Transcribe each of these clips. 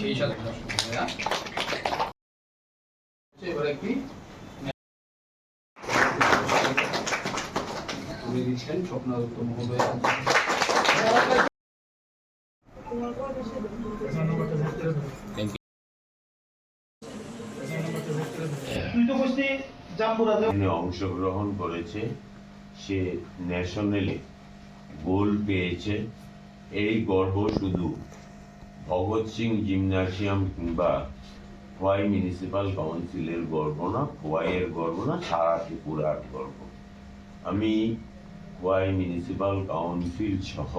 সেই সাথে এবারে কি তুলে দিচ্ছেন স্বপ্নাদত্ত মহোদয়। অংশগ্রহণ করেছে, সে ন্যাশনালে গোল্ড পেয়েছে। এই গর্ব শুধু ভগৎ সিং জিমনাসিয়াম কিংবা খোয়াই মিউনিসিপাল কাউন্সিলের গর্ব না, খোয়াইয়ের গর্ব না, সারা ত্রিপুরার গর্ব। আমি খোয়াই মিউনিসিপাল কাউন্সিল সহ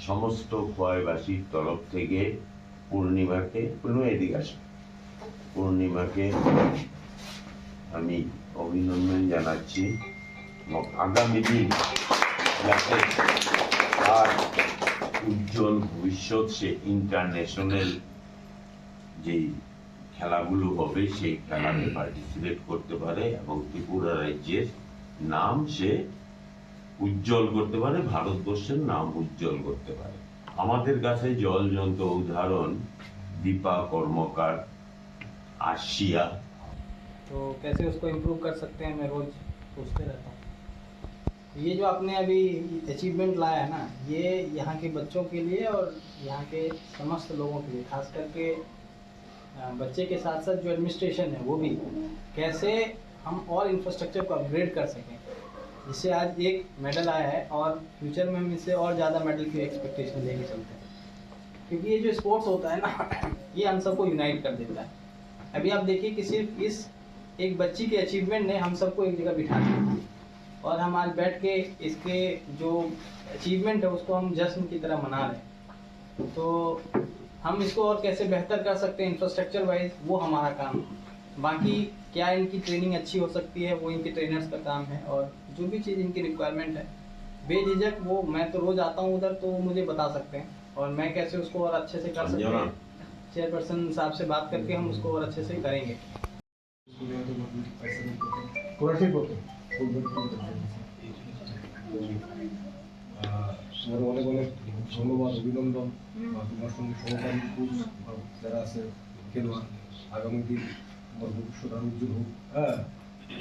সমস্ত খোয়াইবাসীর তরফ থেকে পূর্ণিমাকে আমি অভিনন্দন জানাচ্ছি। আগামী দিন যাতে তার উজ্জ্বল ভবিষ্যৎ, সে ইন্টারন্যাশনাল যেই খেলাগুলো হবে সেই খেলাতে পার্টিসিপেট করতে পারে এবং ত্রিপুরা রাজ্যের নাম সে উজ্জ্বল করতে পারে, ভারতবর্ষের নাম উজ্জ্বল করতে পারে। আমাদের কাছে জলজন্ত উদাহরণ दीपा कर्मकार, आशिया। तो कैसे उसको इम्प्रूव कर सकते हैं, मैं रोज सोचते रहता हूँ। ये जो आपने अभी अचीवमेंट लाया है ना, ये यहाँ के बच्चों के लिए और यहाँ के समस्त लोगों के लिए, खास करके बच्चे के साथ साथ जो एडमिनिस्ट्रेशन है वो भी, कैसे हम और इंफ्रास्ट्रक्चर को अपग्रेड कर सकें, जिससे आज एक मेडल आया है और फ्यूचर में हम इससे और ज़्यादा मेडल की एक्सपेक्टेशन लेके चलते हैं। क्योंकि ये जो स्पोर्ट्स होता है ना, ये हम सबको यूनाइट कर देता है। अभी आप देखिए कि सिर्फ इस एक बच्ची के अचीवमेंट ने हम सबको एक जगह बिठा दिया और हम आज बैठ के इसके जो अचीवमेंट है उसको हम जश्न की तरह मना रहे हैं। तो हम इसको और कैसे बेहतर कर सकते हैं इंफ्रास्ट्रक्चर वाइज, वो हमारा काम है। बाकी क्या इनकी ट्रेनिंग अच्छी हो सकती है, वो इनके ट्रेनर्स का काम है, और जो भी चीज़ इनकी रिक्वायरमेंट है बेझिझक वो, मैं तो रोज़ आता हूँ उधर, तो वो मुझे बता सकते हैं और मैं कैसे उसको और अच्छे से कर सकते हैं। चेयरपर्सन साहब से बात करके हम उसको और अच्छे से करेंगे। অনেক অনেক ধন্যবাদ, অভিনন্দন। তোমার সঙ্গে সহকারী কোচ যারা আছে খেলোয়াড়, আগামী দিন তোমার ভবিষ্যৎ আরো উজ্জ্বল হোক।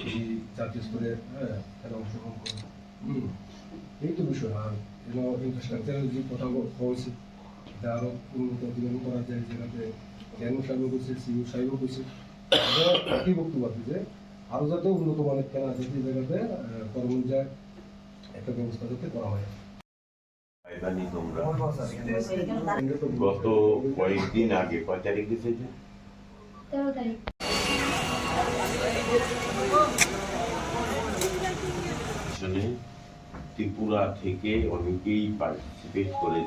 এই জাতীয় স্তরে খেলা অংশগ্রহণ করো, এই তো বিষয়। আর ইনফ্রাস্ট্রাকচারের যে কথা হয়েছে এটা আরো উন্নত অধিগ্রহণ করা যায়, যেটাতে জ্ঞান সাহেবও বলছে, সিইও সাহেবও বলছে, একই বক্তব্য আছে যে আরো যাতে উন্নত মানের খেলা আছে সেই জায়গাতে কর্মচার একটা ব্যবস্থা যাতে করা হয়। গত কয়েকদিন আগে, কয় তারিখ দিয়েছে? 13 তারিখ। ত্রিপুরা থেকে অনেকেই পার্টিসিপেট করেছে।